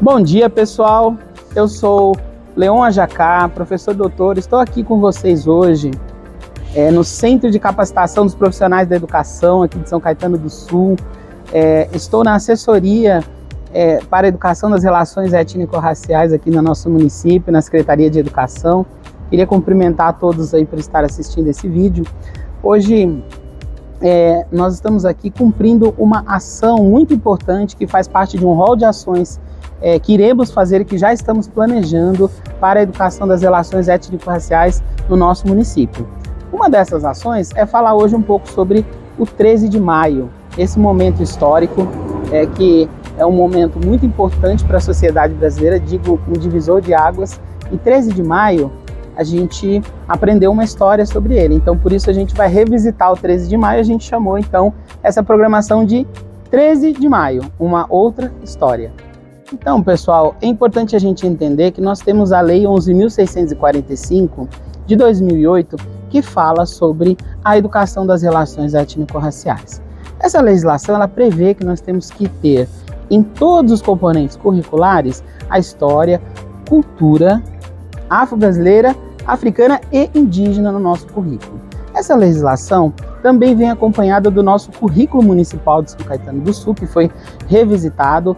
Bom dia, pessoal. Eu sou Leon Ajacá, professor doutor. Estou aqui com vocês hoje no Centro de Capacitação dos Profissionais da Educação aqui de São Caetano do Sul. Estou na assessoria para a educação das relações étnico-raciais aqui no nosso município, na Secretaria de Educação. Queria cumprimentar a todos aí por estar assistindo esse vídeo. Hoje nós estamos aqui cumprindo uma ação muito importante que faz parte de um rol de ações que iremos fazer e que já estamos planejando para a educação das relações étnico-raciais no nosso município. Uma dessas ações é falar hoje um pouco sobre o 13 de maio, esse momento histórico que é um momento muito importante para a sociedade brasileira, digo, um divisor de águas. E 13 de maio a gente aprendeu uma história sobre ele, então por isso a gente vai revisitar o 13 de maio, a gente chamou então essa programação de 13 de maio, uma outra história. Então, pessoal, é importante a gente entender que nós temos a Lei 11.645 de 2008 que fala sobre a educação das relações étnico-raciais. Essa legislação ela prevê que nós temos que ter em todos os componentes curriculares a história, cultura afro-brasileira, africana e indígena no nosso currículo. Essa legislação também vem acompanhada do nosso currículo municipal de São Caetano do Sul, que foi revisitado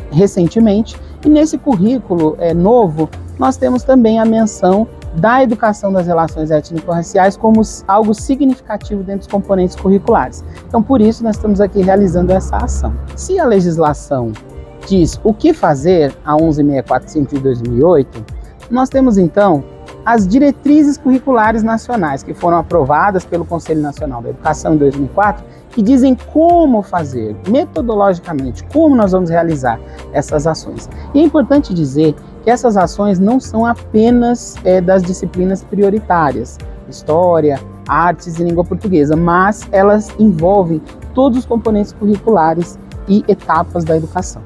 recentemente, e nesse currículo novo nós temos também a menção da educação das relações étnico-raciais como algo significativo dentro dos componentes curriculares. Então por isso nós estamos aqui realizando essa ação. Se a legislação diz o que fazer, a 11.645 de 2008, nós temos então as diretrizes curriculares nacionais que foram aprovadas pelo Conselho Nacional da Educação em 2004, que dizem como fazer, metodologicamente, como nós vamos realizar essas ações. E é importante dizer que essas ações não são apenas das disciplinas prioritárias, história, artes e língua portuguesa, mas elas envolvem todos os componentes curriculares e etapas da educação.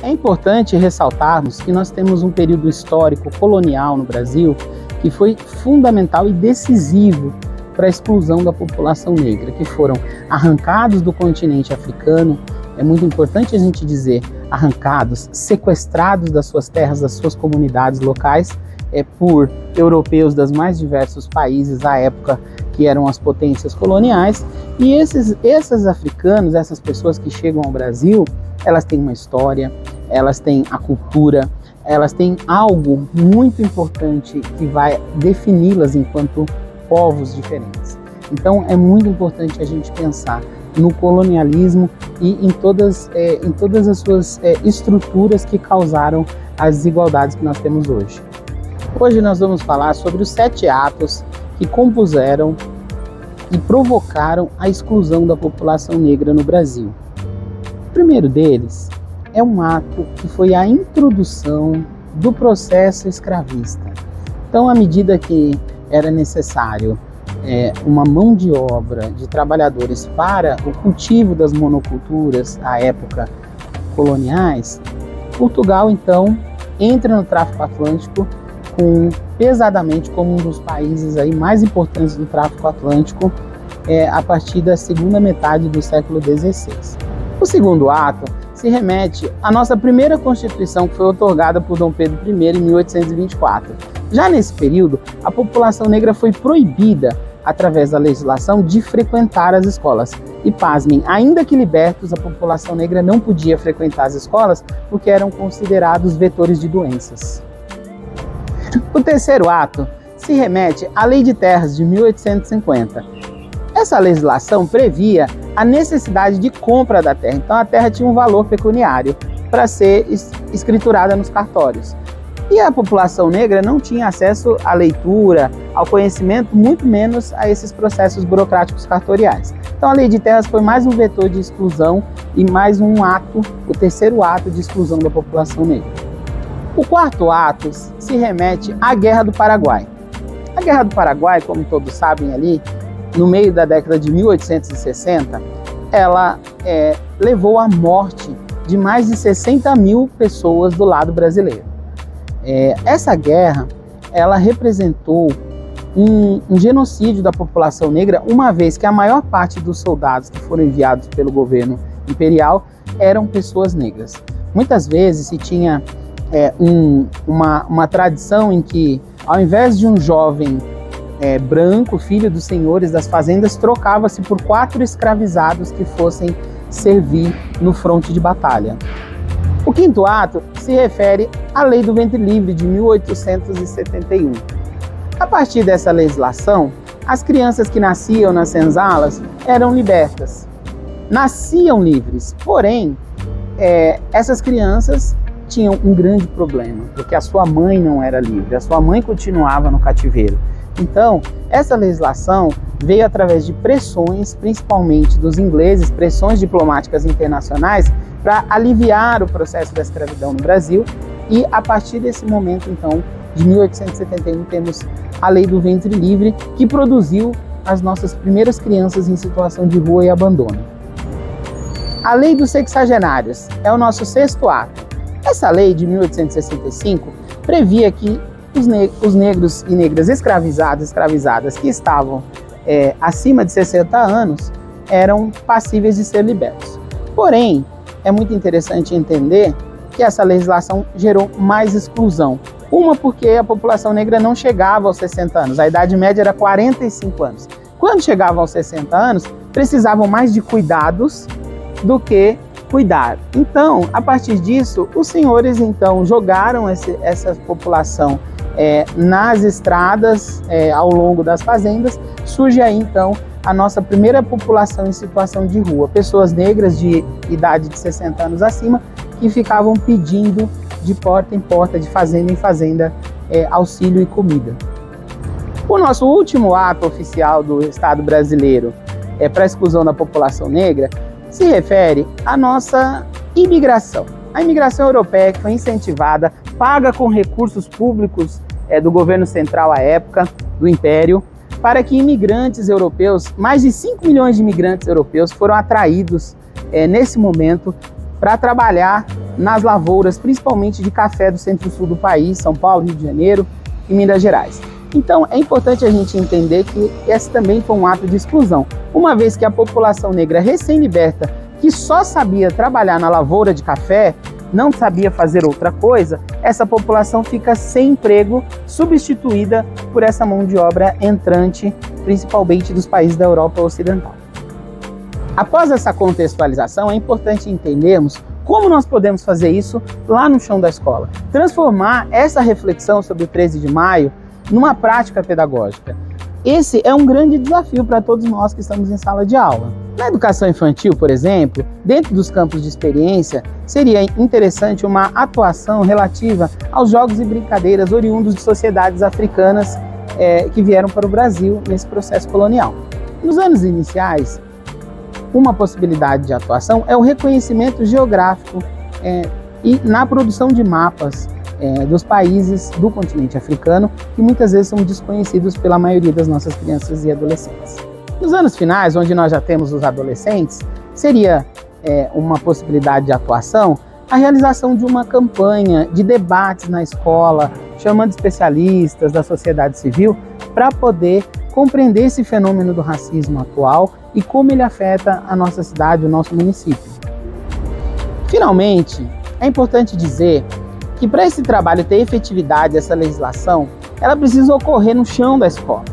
É importante ressaltarmos que nós temos um período histórico colonial no Brasil que foi fundamental e decisivo para a exclusão da população negra, que foram arrancados do continente africano, é muito importante a gente dizer, arrancados, sequestrados das suas terras, das suas comunidades locais, por europeus dos mais diversos países à época que eram as potências coloniais, e esses africanos, essas pessoas que chegam ao Brasil, elas têm uma história, elas têm a cultura, elas têm algo muito importante que vai defini-las enquanto povos diferentes. Então é muito importante a gente pensar no colonialismo e em todas as suas estruturas que causaram as desigualdades que nós temos hoje. Hoje nós vamos falar sobre os 7 atos que compuseram e provocaram a exclusão da população negra no Brasil. O primeiro deles é um ato que foi a introdução do processo escravista. Então, à medida que era necessário uma mão de obra de trabalhadores para o cultivo das monoculturas à época coloniais, Portugal, então, entra no tráfico atlântico pesadamente como um dos países aí mais importantes do tráfico atlântico a partir da segunda metade do século XVI. O segundo ato se remete à nossa primeira Constituição, que foi otorgada por Dom Pedro I em 1824. Já nesse período, a população negra foi proibida, através da legislação, de frequentar as escolas. E pasmem, ainda que libertos, a população negra não podia frequentar as escolas porque eram considerados vetores de doenças. O terceiro ato se remete à Lei de Terras de 1850. Essa legislação previa a necessidade de compra da terra, então a terra tinha um valor pecuniário para ser escriturada nos cartórios. E a população negra não tinha acesso à leitura, ao conhecimento, muito menos a esses processos burocráticos cartoriais. Então a Lei de Terras foi mais um vetor de exclusão e mais um ato, o terceiro ato de exclusão da população negra. O quarto ato se remete à Guerra do Paraguai. A Guerra do Paraguai, como todos sabem ali, no meio da década de 1860, ela levou à morte de mais de 60 mil pessoas do lado brasileiro. Essa guerra, ela representou um genocídio da população negra, uma vez que a maior parte dos soldados que foram enviados pelo governo imperial eram pessoas negras. Muitas vezes se tinha uma tradição em que, ao invés de um jovem branco, filho dos senhores das fazendas, trocava-se por 4 escravizados que fossem servir no fronte de batalha. O quinto ato se refere à Lei do Ventre Livre de 1871. A partir dessa legislação, as crianças que nasciam nas senzalas eram libertas, nasciam livres, porém, essas crianças tinham um grande problema, porque a sua mãe não era livre, a sua mãe continuava no cativeiro. Então, essa legislação veio através de pressões, principalmente dos ingleses, pressões diplomáticas internacionais, para aliviar o processo da escravidão no Brasil, e a partir desse momento, então, de 1871, temos a Lei do Ventre Livre, que produziu as nossas primeiras crianças em situação de rua e abandono. A Lei dos Sexagenários é o nosso 6º ato. Essa lei de 1865 previa que os negros e negras escravizadas que estavam acima de 60 anos eram passíveis de ser libertos. Porém, é muito interessante entender que essa legislação gerou mais exclusão. Uma, porque a população negra não chegava aos 60 anos, a idade média era 45 anos. Quando chegavam aos 60 anos, precisavam mais de cuidados do que cuidar. Então, a partir disso, os senhores então jogaram essa população nas estradas, ao longo das fazendas. Surge aí então a nossa primeira população em situação de rua, pessoas negras de idade de 60 anos acima, que ficavam pedindo de porta em porta, de fazenda em fazenda, auxílio e comida. O nosso último ato oficial do Estado brasileiro para a exclusão da população negra se refere à nossa imigração. A imigração europeia, que foi incentivada, paga com recursos públicos do governo central à época, do Império, para que imigrantes europeus, mais de 5 milhões de imigrantes europeus foram atraídos nesse momento para trabalhar nas lavouras, principalmente de café do centro-sul do país, São Paulo, Rio de Janeiro e Minas Gerais. Então, é importante a gente entender que esse também foi um ato de exclusão, uma vez que a população negra recém-liberta, que só sabia trabalhar na lavoura de café, não sabia fazer outra coisa, essa população fica sem emprego, substituída por essa mão de obra entrante, principalmente dos países da Europa Ocidental. Após essa contextualização, é importante entendermos como nós podemos fazer isso lá no chão da escola, transformar essa reflexão sobre o 13 de maio numa prática pedagógica. Esse é um grande desafio para todos nós que estamos em sala de aula. Na educação infantil, por exemplo, dentro dos campos de experiência, seria interessante uma atuação relativa aos jogos e brincadeiras oriundos de sociedades africanas que vieram para o Brasil nesse processo colonial. Nos anos iniciais, uma possibilidade de atuação é o reconhecimento geográfico e na produção de mapas dos países do continente africano, que muitas vezes são desconhecidos pela maioria das nossas crianças e adolescentes. Nos anos finais, onde nós já temos os adolescentes, seria uma possibilidade de atuação a realização de uma campanha de debates na escola, chamando especialistas da sociedade civil para poder compreender esse fenômeno do racismo atual e como ele afeta a nossa cidade, o nosso município. Finalmente, é importante dizer que para esse trabalho ter efetividade, essa legislação, ela precisa ocorrer no chão da escola,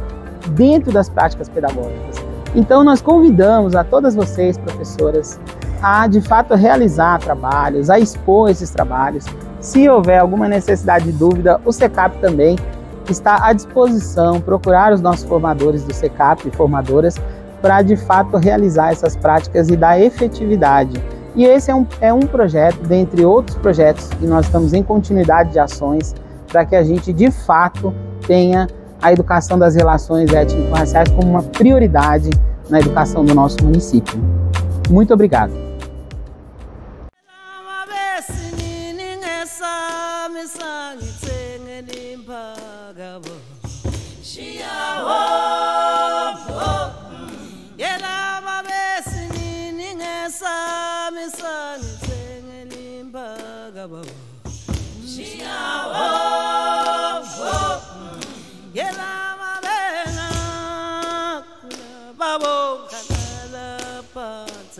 dentro das práticas pedagógicas. Então nós convidamos a todas vocês, professoras, a de fato realizar trabalhos, a expor esses trabalhos. Se houver alguma necessidade de dúvida, o SECAP também está à disposição, procurar os nossos formadores do SECAP, formadoras, para de fato realizar essas práticas e dar efetividade. E esse é um projeto, dentre outros projetos, que nós estamos em continuidade de ações para que a gente, de fato, tenha a educação das relações étnico-raciais como uma prioridade na educação do nosso município. Muito obrigado.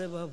Babo,